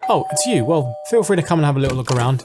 Oh, it's you. Well, feel free to come and have a little look around.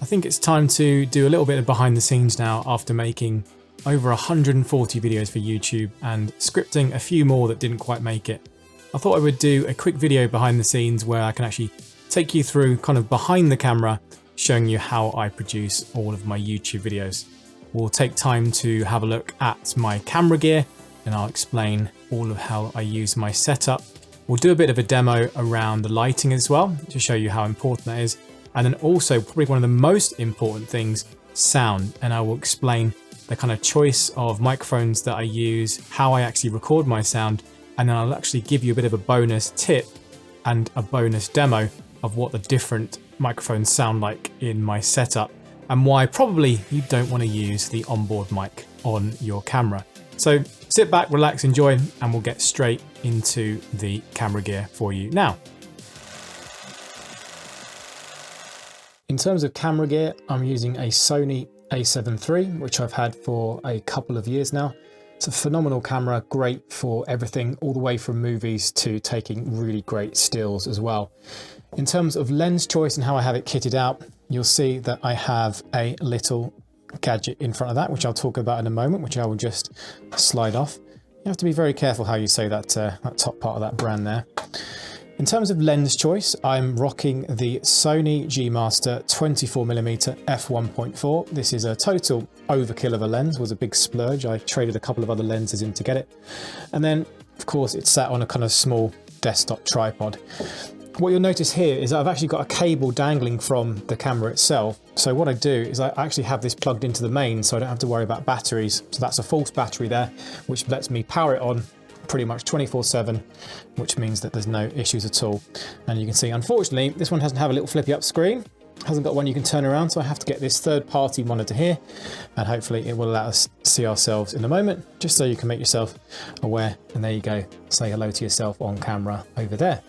I think it's time to do a little bit of behind the scenes now after making over 140 videos for YouTube and scripting a few more that didn't quite make it. I thought I would do a quick video behind the scenes where I can actually take you through kind of behind the camera, showing you how I produce all of my YouTube videos. We'll take time to have a look at my camera gear and I'll explain all of how I use my setup. We'll do a bit of a demo around the lighting as well to show you how important that is. And then also probably one of the most important things, sound. And I will explain the kind of choice of microphones that I use, how I actually record my sound, and then I'll actually give you a bit of a bonus tip and a bonus demo of what the different microphones sound like in my setup and why probably you don't want to use the onboard mic on your camera. So sit back, relax, enjoy, and we'll get straight into the camera gear for you now. In terms of camera gear, I'm using a Sony A7 III, which I've had for a couple of years now. It's a phenomenal camera, great for everything, all the way from movies to taking really great stills as well. In terms of lens choice and how I have it kitted out, you'll see that I have a little gadget in front of that, which I'll talk about in a moment, which I will just slide off. You have to be very careful how you say that, that top part of that brand there. In terms of lens choice, I'm rocking the Sony G Master 24mm f1.4. This is a total overkill of a lens, was a big splurge. I traded a couple of other lenses in to get it. And then, of course, it's sat on a kind of small desktop tripod. What you'll notice here is I've actually got a cable dangling from the camera itself. So what I do is I actually have this plugged into the main so I don't have to worry about batteries. So that's a false battery there, which lets me power it on pretty much 24/7, which means that there's no issues at all. And you can see, unfortunately, this one doesn't have a little flippy up screen. Hasn't got one you can turn around, so I have to get this third-party monitor here, and hopefully it will allow us to see ourselves in a moment, just so you can make yourself aware. And there you go, say hello to yourself on camera over there.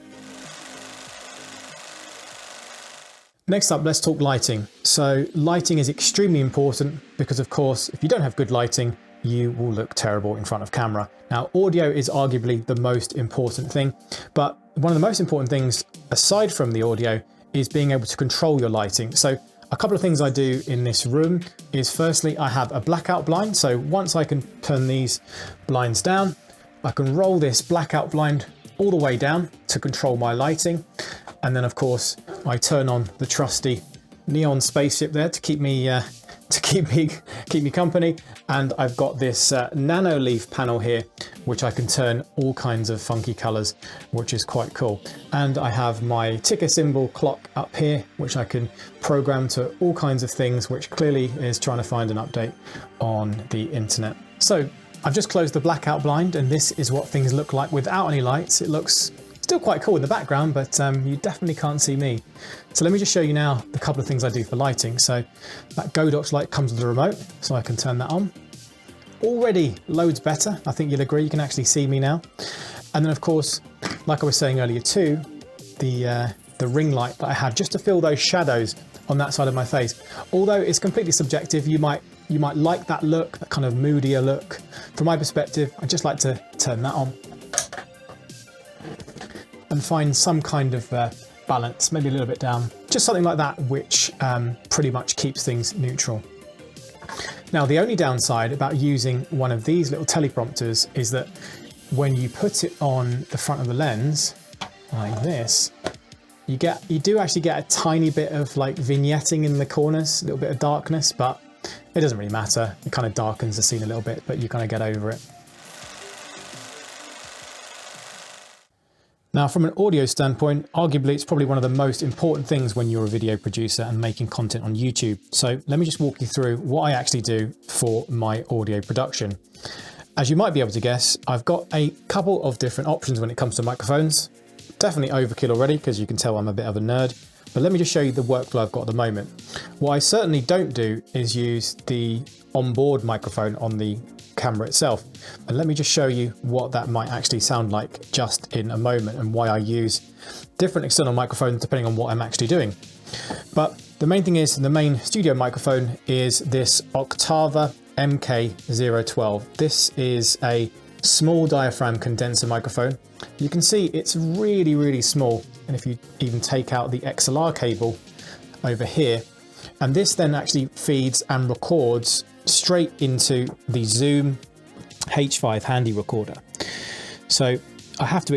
Next up, let's talk lighting. So lighting is extremely important because, of course, if you don't have good lighting, you will look terrible in front of camera. Now, audio is arguably the most important thing, but one of the most important things aside from the audio is being able to control your lighting. So a couple of things I do in this room is, firstly, I have a blackout blind. So once I can turn these blinds down, I can roll this blackout blind all the way down to control my lighting. And then, of course, I turn on the trusty neon spaceship there to keep me company. And I've got this nano leaf panel here, which I can turn all kinds of funky colors, which is quite cool. And I have my ticker symbol clock up here, which I can program to all kinds of things, which clearly is trying to find an update on the internet. So I've just closed the blackout blind, and this is what things look like without any lights. It looks still quite cool in the background, but you definitely can't see me. So let me just show you now the couple of things I do for lighting. So that Godox light comes with the remote, so I can turn that on. Already loads better. I think you'll agree, you can actually see me now. And then, of course, like I was saying earlier too, the ring light that I have just to fill those shadows on that side of my face. Although it's completely subjective, you might like that look, that kind of moodier look. From my perspective, I just like to turn that on and find some kind of balance, maybe a little bit down, just something like that, which pretty much keeps things neutral. Now, the only downside about using one of these little teleprompters is that when you put it on the front of the lens, like this, you do actually get a tiny bit of like vignetting in the corners, a little bit of darkness, but it doesn't really matter. It kind of darkens the scene a little bit, but you kind of get over it. Now, from an audio standpoint, arguably it's probably one of the most important things when you're a video producer and making content on YouTube. So let me just walk you through what I actually do for my audio production. As you might be able to guess, I've got a couple of different options when it comes to microphones. Definitely overkill already, because you can tell I'm a bit of a nerd. But let me just show you the workflow I've got at the moment. What I certainly don't do is use the onboard microphone on the camera itself. And let me just show you what that might actually sound like just in a moment, and why I use different external microphones depending on what I'm actually doing. But the main thing is, the main studio microphone is this Oktava MK012. This is a small diaphragm condenser microphone. You can see it's really, really small. and if you even take out the XLR cable over here, and this then actually feeds and records straight into the Zoom H5 handy recorder. So I have to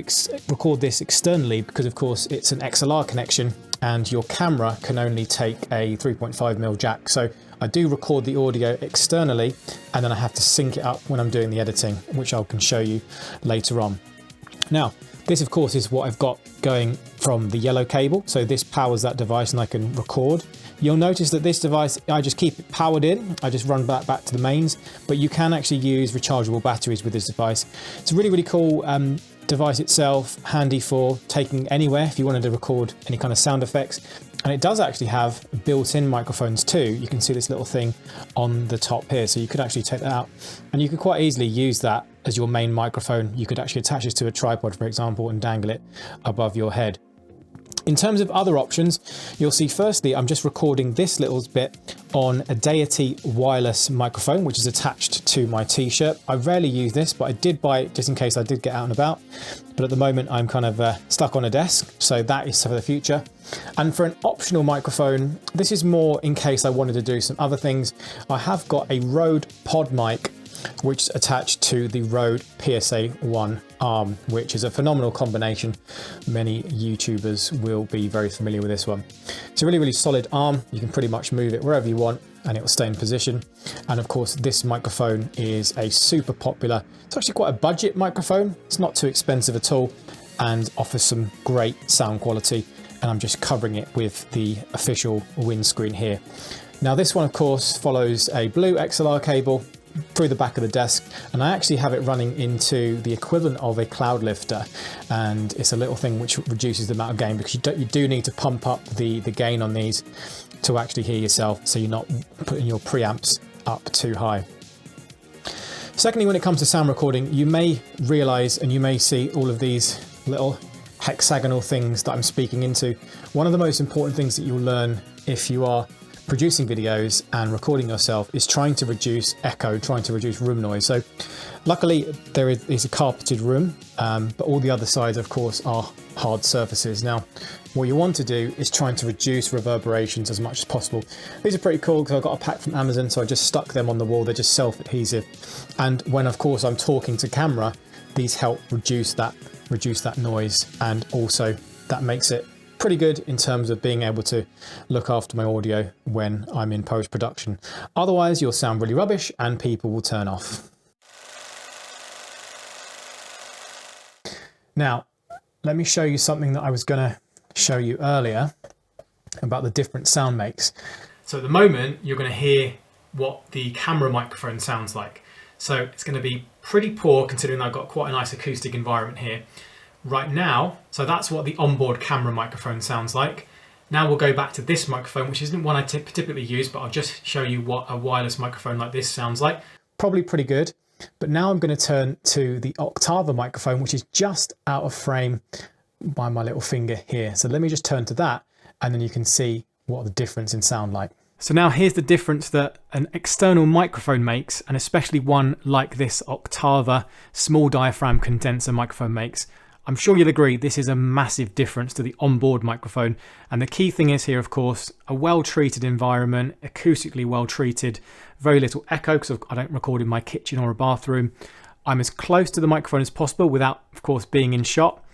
record this externally because of course it's an XLR connection and your camera can only take a 3.5mm jack. So I do record the audio externally and then I have to sync it up when I'm doing the editing, which I can show you later on. Now, this of course is what I've got going from the yellow cable. So this powers that device and I can record. You'll notice that this device, I just keep it powered in. I just run back to the mains, but you can actually use rechargeable batteries with this device. It's a really, really cool device itself, handy for taking anywhere if you wanted to record any kind of sound effects. And it does actually have built-in microphones too. You can see this little thing on the top here. So you could actually take that out and you could quite easily use that as your main microphone. You could actually attach this to a tripod, for example, and dangle it above your head. In terms of other options, you'll see firstly, I'm just recording this little bit on a Deity Wireless microphone, which is attached to my t-shirt. I rarely use this, but I did buy it just in case I did get out and about. But at the moment, I'm kind of stuck on a desk, so that is for the future. And for an optional microphone, this is more in case I wanted to do some other things. I have got a Rode PodMic, which is attached to the Rode PSA-1 arm, which is a phenomenal combination. Many YouTubers will be very familiar with this one. It's a really, really solid arm. You can pretty much move it wherever you want and it will stay in position. And of course, this microphone is a super popular, it's actually quite a budget microphone. It's not too expensive at all and offers some great sound quality. And I'm just covering it with the official windscreen here. Now this one, of course, follows a blue XLR cable through the back of the desk, and I actually have it running into the equivalent of a cloud lifter, and it's a little thing which reduces the amount of gain because you do need to pump up the gain on these to actually hear yourself, so you're not putting your preamps up too high. Secondly, when it comes to sound recording, you may realize and you may see all of these little hexagonal things that I'm speaking into. One of the most important things that you'll learn if you are producing videos and recording yourself is trying to reduce echo, trying to reduce room noise. So luckily there is a carpeted room, but all the other sides of course are hard surfaces. Now what you want to do is trying to reduce reverberations as much as possible. These are pretty cool because I got a pack from Amazon, so I just stuck them on the wall. They're just self-adhesive, and when of course I'm talking to camera, these help reduce that noise, and also that makes it pretty good in terms of being able to look after my audio when I'm in post-production. Otherwise, you'll sound really rubbish and people will turn off. Now, let me show you something that I was going to show you earlier about the different sound makes. So at the moment, you're going to hear what the camera microphone sounds like. So it's going to be pretty poor considering I've got quite a nice acoustic environment here right now. So that's what the onboard camera microphone sounds like. Now we'll go back to this microphone, which isn't one I typically use, but I'll just show you what a wireless microphone like this sounds like. Probably pretty good. But now I'm going to turn to the Oktava microphone, which is just out of frame by my little finger here. So let me just turn to that and then you can see what the difference in sound like. So now here's the difference that an external microphone makes, and especially one like this Oktava small diaphragm condenser microphone makes. I'm sure you'll agree this is a massive difference to the onboard microphone. And the key thing is here, of course, a well-treated environment, acoustically well-treated, very little echo because I don't record in my kitchen or a bathroom. I'm as close to the microphone as possible without, of course, being in shot.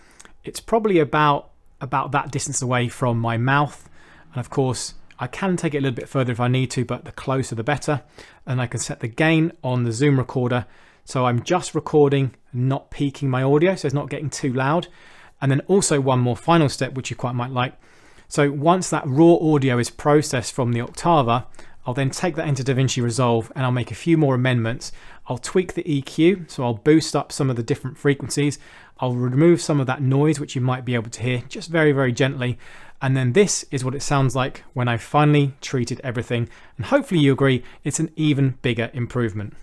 It's probably about that distance away from my mouth. And of course, I can take it a little bit further if I need to, but the closer the better. And I can set the gain on the Zoom recorder. So I'm just recording, not peaking my audio, so it's not getting too loud. And then also one more final step, which you quite might like. So once that raw audio is processed from the Oktava, I'll then take that into Davinci Resolve and I'll make a few more amendments. I'll tweak the EQ, so I'll boost up some of the different frequencies. I'll remove some of that noise, which you might be able to hear just very, very gently. And then this is what it sounds like when I've finally treated everything. And hopefully you agree, it's an even bigger improvement.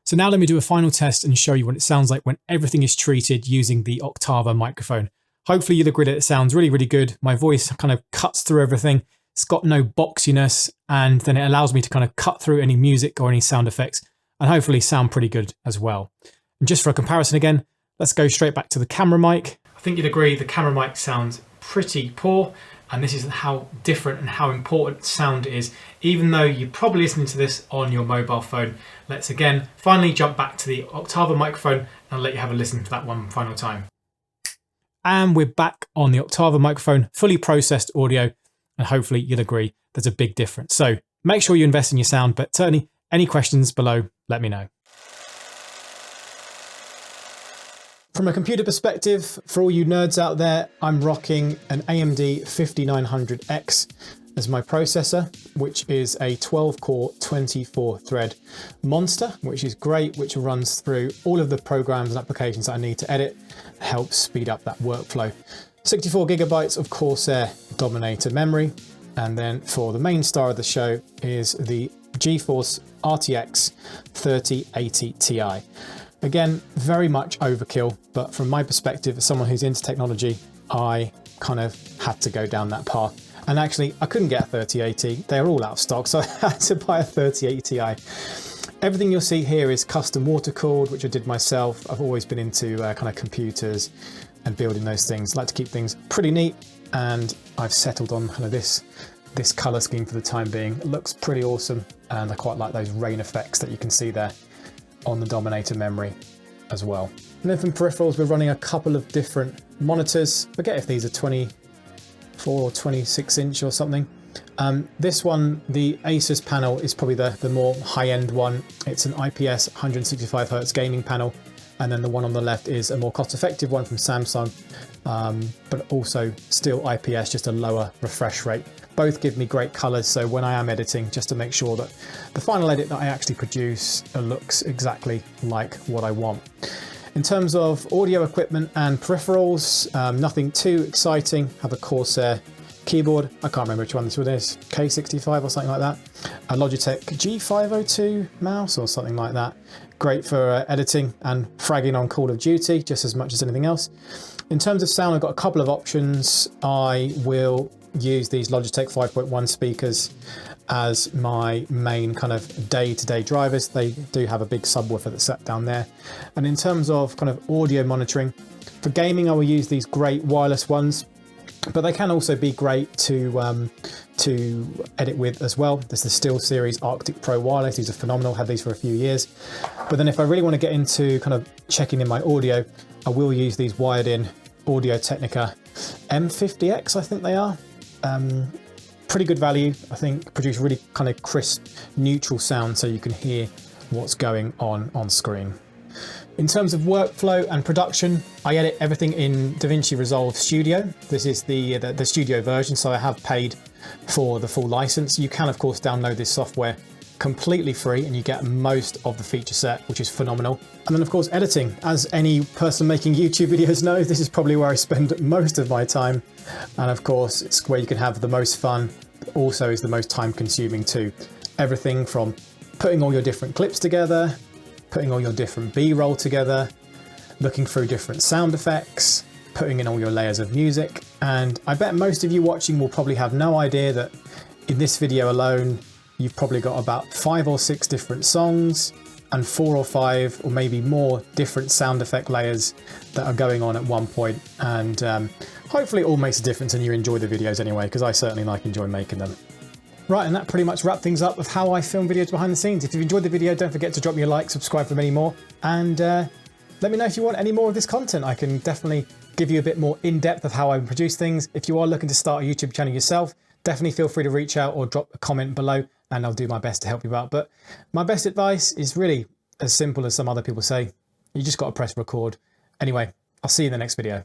So now let me do a final test and show you what it sounds like when everything is treated using the Oktava microphone. Hopefully you'll agree that it sounds really, really good. My voice kind of cuts through everything. It's got no boxiness, and then it allows me to kind of cut through any music or any sound effects and hopefully sound pretty good as well. And just for a comparison again, let's go straight back to the camera mic. I think you'd agree the camera mic sounds pretty poor. And this is how different and how important sound is, even though you're probably listening to this on your mobile phone. Let's again finally jump back to the Oktava microphone and let you have a listen to that one final time. And we're back on the Oktava microphone, fully processed audio, and hopefully you'll agree there's a big difference. So make sure you invest in your sound, but certainly any questions below, let me know. From a computer perspective, for all you nerds out there, I'm rocking an AMD 5900X as my processor, which is a 12-core, 24-thread monster, which is great, which runs through all of the programs and applications that I need to edit, helps speed up that workflow. 64 gigabytes of Corsair Dominator memory, and then for the main star of the show is the GeForce RTX 3080 Ti. Again, very much overkill, but from my perspective, as someone who's into technology, I kind of had to go down that path. And actually, I couldn't get a 3080. They're all out of stock, so I had to buy a 3080 Ti. Everything you'll see here is custom water cooled, which I did myself. I've always been into kind of computers and building those things. I like to keep things pretty neat, and I've settled on kind of this color scheme for the time being. It looks pretty awesome, and I quite like those rain effects that you can see there on the Dominator memory as well. And then from peripherals, we're running a couple of different monitors. Forget if these are 24 or 26 inch or something. This one, the Asus panel, is probably the more high-end one. It's an IPS 165 Hz gaming panel. And then the one on the left is a more cost-effective one from Samsung, but also still IPS, just a lower refresh rate. Both give me great colors, so when I am editing, just to make sure that the final edit that I actually produce looks exactly like what I want. In terms of audio equipment and peripherals, nothing too exciting. Have a Corsair keyboard. I can't remember which one this one is, K65 or something like that. A Logitech G502 mouse or something like that. Great for editing and fragging on Call of Duty, just as much as anything else. In terms of sound, I've got a couple of options. I will use these Logitech 5.1 speakers as my main kind of day-to-day drivers. They do have a big subwoofer that's set down there. And in terms of kind of audio monitoring, for gaming I will use these great wireless ones, but they can also be great to edit with as well. There's the Steelseries Arctis Pro wireless. These are phenomenal, had these for a few years. But then if I really want to get into kind of checking in my audio, I will use these wired in Audio Technica M50X, I think they are. Pretty good value, I think, produce really kind of crisp, neutral sound so you can hear what's going on screen. In terms of workflow and production, I edit everything in Davinci Resolve Studio. This is the studio version, so I have paid for the full license. You can, of course, download this software completely free and you get most of the feature set, which is phenomenal. And then, of course, editing. As any person making YouTube videos knows, this is probably where I spend most of my time. And of course, it's where you can have the most fun, but also is the most time consuming too. Everything from putting all your different clips together, putting all your different B-roll together, looking through different sound effects, putting in all your layers of music. And I bet most of you watching will probably have no idea that in this video alone, you've probably got about 5 or 6 different songs and 4 or 5 or maybe more different sound effect layers that are going on at one point. And hopefully it all makes a difference and you enjoy the videos anyway, because I certainly enjoy making them. Right, and that pretty much wraps things up of how I film videos behind the scenes. If you've enjoyed the video, don't forget to drop me a like, subscribe for many more, and let me know if you want any more of this content. I can definitely give you a bit more in-depth of how I produce things. If you are looking to start a YouTube channel yourself, definitely feel free to reach out or drop a comment below, and I'll do my best to help you out. But my best advice is really as simple as some other people say. You just got to press record. Anyway, I'll see you in the next video.